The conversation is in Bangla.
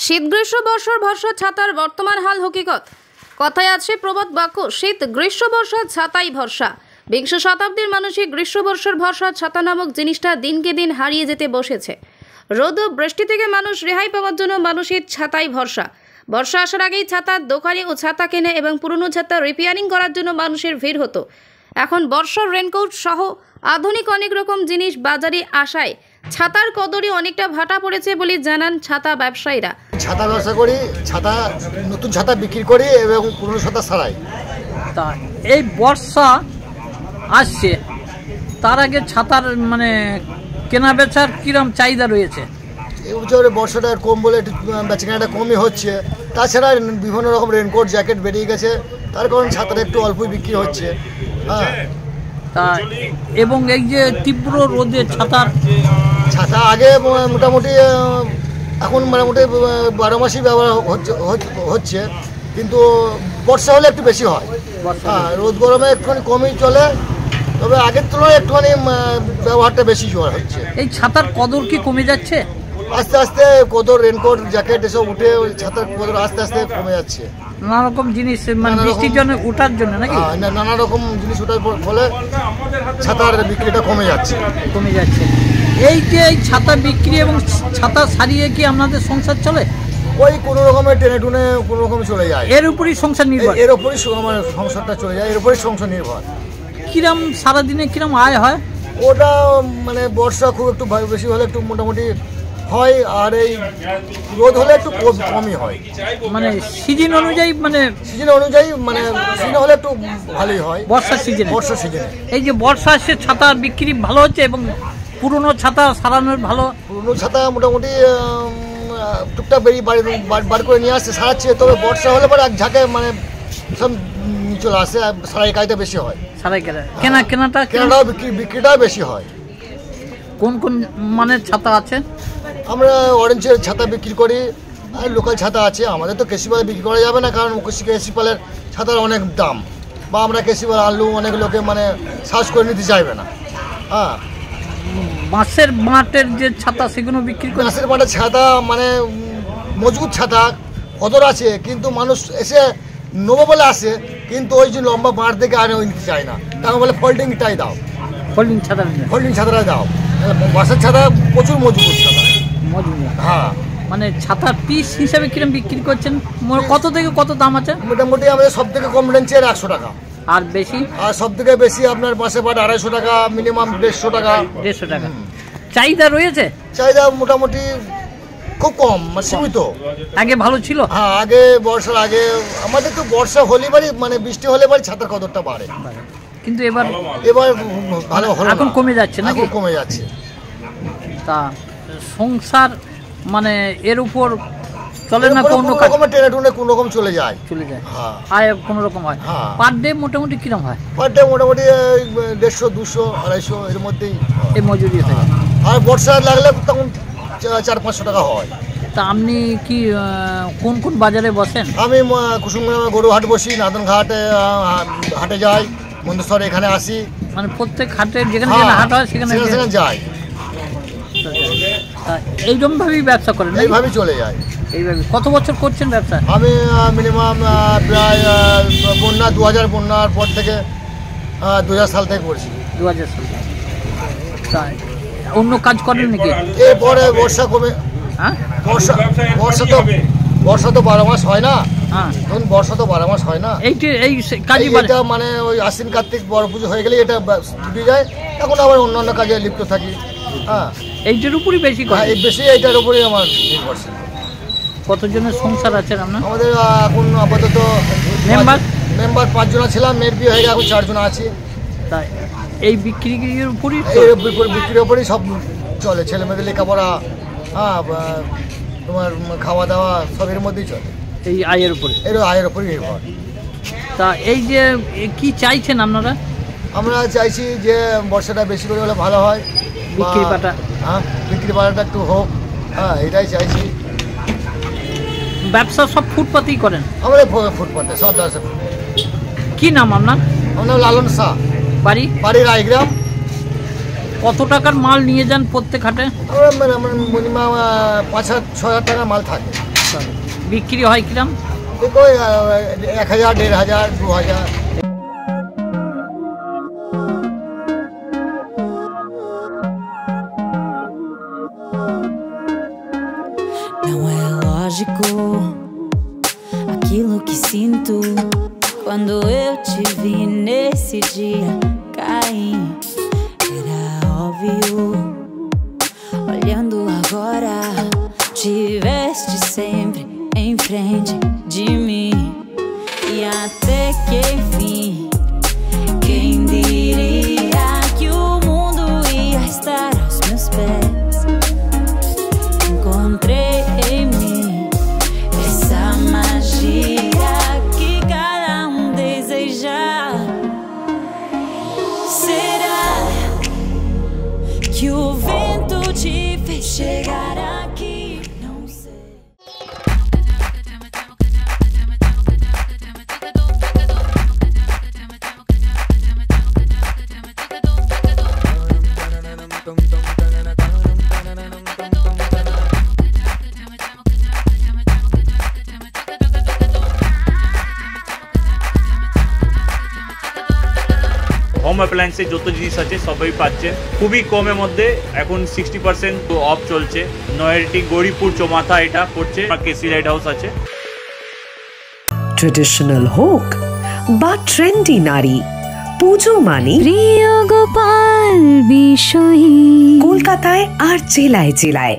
শীত গ্রীষ্ম বর্ষার ভরসা ছাতার বর্তমান হাল হকিকত। কথায় আছে প্রবাদ বাক্য, শীত গ্রীষ্ম বর্ষা ছাতাই ভরসা। বিংশ শতাব্দীর মানুষই গ্রীষ্ম বর্ষার ভরসা ছাতা নামক জিনিসটা দিনকে দিন হারিয়ে যেতে বসেছে। রোদ ও বৃষ্টি থেকে মানুষ রেহাই পাওয়ার জন্য মানুষের ছাতাই ভরসা। বর্ষা আসার আগেই ছাতার দোকানে ও ছাতা কেনে এবং পুরনো ছাতা রিপেয়ারিং করার জন্য মানুষের ভিড় হতো। এখন বর্ষার রেনকোট সহ আধুনিক অনেক রকম জিনিস বাজারে আসায় ছাতার কদরে অনেকটা ভাটা পড়েছে বলে জানান ছাতা ব্যবসায়ীরা। ছাতা ব্যবসা করি, ছাতা নতুন ছাতা বিক্রি করি এবং পুরনো ছাতা ছাড়াই। তা এই বর্ষা আসছে, তার আগে ছাতার কেনা বেচার কিরম চাহিদা রয়েছে? এই বছরে বর্ষাটা কম বলে একটু বেচাকেনাটা কমই হচ্ছে। তাছাড়া বিভিন্ন রকম রেনকোট জ্যাকেট বেরিয়ে গেছে, তার কারণে ছাতাটা একটু অল্পই বিক্রি হচ্ছে। হ্যাঁ, তা এবং এই যে তীব্র রোদে ছাতা আগে মোটামুটি এখন মোটামুটি 12 মাসই ব্যবহার হচ্ছে, কিন্তু বর্ষা হলে একটু বেশি হয়। হ্যাঁ, রোদ গরমে একটুখানি কমই চলে, তবে আগের তুলনায় একটুখানি ব্যবহারটা বেশি জোর হচ্ছে। এই ছাতার কদর কি কমে যাচ্ছে? আস্তে আস্তে কদর, রেনকোট জ্যাকেট এসব উঠে ছাতার কদর আস্তে আস্তে কমে যাচ্ছে। নানা রকম জিনিস বৃষ্টির জন্য উঠার জন্য নাকি নানা রকম জিনিস ওঠার ফলে ছাতার বিক্রিটা কমে যাচ্ছে। এই যে এই ছাতা বিক্রি এবং ছাতা সারিয়ে কি আপনাদের সংসার চলে? ওই কোনো রকমের টেনে টুনে কোনো রকমে চলে যায়। এর উপরই সংসার নির্ভর? এর উপরই সংসারটা চলে যায়, এর উপরই সংসার নির্ভর। কিরম সারাদিনে কিরম আয় হয়? ওটা বর্ষা খুব একটু বেশি হলে একটু মোটামুটি হয়, আর এই রোদ হলে একটু কমই হয়। সিজন অনুযায়ী সিজন হলে একটু ভালোই হয়। বর্ষার সিজনে এই যে বর্ষা আসছে, ছাতা বিক্রি ভালো হচ্ছে এবং পুরনো ছাতা সারানোর ভালো। পুরনো ছাতা মোটামুটি টুকটাক বার করে নিয়ে আসছে, সারাচ্ছে। তবে বর্ষা হলে পরে এক ঝাঁকে সব চলে আসে, সারাই কাজটা বেশি হয়। কেনাটাও বিক্রিটাও বেশি হয়। কোন কোন মানের ছাতা আছে? আমরা অরেঞ্জের ছাতা বিক্রি করি, আর লোকাল ছাতা আছে। আমাদের তো কেসিপালে বিক্রি করা যাবে না, কারণ কেসিপালের ছাতার অনেক দাম, বা আমরা কেসিপাল আনলেও অনেক লোকে সার্চ করে নিতে চাইবে না। হ্যাঁ, বাঁশের যে ছাতা সেগুলো বিক্রি করি। বাঁশের বাঁটের ছাতা মজবুত ছাতা কদর আছে, কিন্তু মানুষ এসে নেবো বলে আসে, কিন্তু ওই যে লম্বা বাঁট থেকে আর ওই নিতে চায় না। তাকে বলে ফোল্ডিংটাই দাও, ফোল্ডিং ছাতাটাই দাও। বাঁশের ছাতা প্রচুর মজবুত ছাতা। হ্যাঁ, ছাতার পিস হিসাবে কিরম বিক্রি করছেন? কত থেকে কত দাম আছে? মোটামুটি আমাদের সব থেকে কম রেঞ্জের 100 টাকা, আর বেশি আর সব থেকে বেশি আপনার বাঁশের বাট 250 টাকা, মিনিমাম 150 টাকা। চাহিদা রয়েছে? চাহিদা মোটামুটি খুব কম, সীমিত। আগে ভালো ছিল? হ্যাঁ, আগে বর্ষার আগে আমাদের তো বর্ষা হলে বাড়ি বৃষ্টি হলে বাড়ি ছাতার কদরটা বাড়ে, কিন্তু এবার ভালো হলো, এখন কমে যাচ্ছে না? কমে যাচ্ছে। তা সংসার এর উপর চলে না? কোনো রকমের টেনে টুনে কোনো রকম চলে যায়। হ্যাঁ, আয় কোনো রকম হয়। পার ডে মোটামুটি কিরম হয়? পার ডে মোটামুটি 150, 200, 250 এর মধ্যেই এই মজুরি থাকে। আর বর্ষা লাগলে তখন 400-500 টাকা হয়। তা আপনি কি কোন কোন বাজারে বসেন? আমি কুসুমগ্রামে গরুহাট বসি, নাদনঘাটে হাটে যাই, মন্দেশ্বর এখানে আসি। প্রত্যেক হাটে যেখানে হাট হয় সেখানে যাই। এইরকম ভাবেই ব্যবসা করেন? এইভাবেই চলে যায়। এইভাবে কত বছর করছেন ব্যবসা? আমি মিনিমাম প্রায় 2000 বন্যার পর থেকে 2000 সাল থেকে করছি। 2000 সাল। তাই অন্য কাজ করেন নাকি? এরপরে বর্ষা কমে। হ্যাঁ, বর্ষা তো 12 মাস হয় না। তখন বর্ষা তো 12 মাস হয় না। এই কাজই ওই আশ্বিন কার্তিক বড় পুজো হয়ে গেলে এটা ছুটি যায়, এখন আবার অন্যান্য কাজে লিপ্ত থাকি। হ্যাঁ, এইটার উপরই বেশি বেশি এইটার উপরেই আমার নির্ভরশীল। কতজনের সংসার আছে আপনার? আমাদের এখন আপাতত মেম্বার 5 জন ছিলাম, মেয়ের বিয়ে হয়ে গেছে, এখন 4 জন আছি। তাই এই বিক্রির উপরই সব চলে, ছেলে মেয়েদের লেখাপড়া, হ্যাঁ, তোমার খাওয়া দাওয়া সবের মধ্যেই চলে। এই আয়ের উপরে নির্ভর। তা এই যে কি চাইছেন আপনারা? আমরা চাইছি যে বর্ষাটা বেশি করে হলে ভালো হয়, বিক্রি বাটাটা একটু হোক। হ্যাঁ, এটাই চাইছি। ব্যবসা সব ফুটপাতেই করেন? আমরা ফুটপাতে সব। কি নাম আপনার? আমার নাম লালন শাহ, বাড়ি রায়গ্রাম। কত টাকার মাল নিয়ে যান প্রত্যেক হাটে? মিনিমাম 5,000-6,000 টাকার মাল থাকে। বস্তা বিক্রি হয় কিরম? দেখো 1000, 1500, 2000। Não é lógico aquilo que sinto quando eu te vi nesse dia cair. Era óbvio, olhando agora, tiveste sempre em frente de mim. E até que enfim, quem diria que o mundo ia estar aos meus pés? Encontrei em mim essa magia que cada deseja. Será que o vento te fez chegar aqui? Não sei. Home অ্যাপ্লায়েন্সের যত জিনিস আছে সবই পাচ্ছেন খুবই কমের মধ্যে। এখন 60% অফ চলছে। নয়ারটি গৌরীপুর চৌমাথা এটা পড়ছে, কেসি লাইট হাউস আছে। ট্রেডিশনাল হোক বা ট্রেন্ডি নারী, পুজো মানে প্রিয় গোপাল বিষয়ী কলকাতায় আর জেলায় জেলায়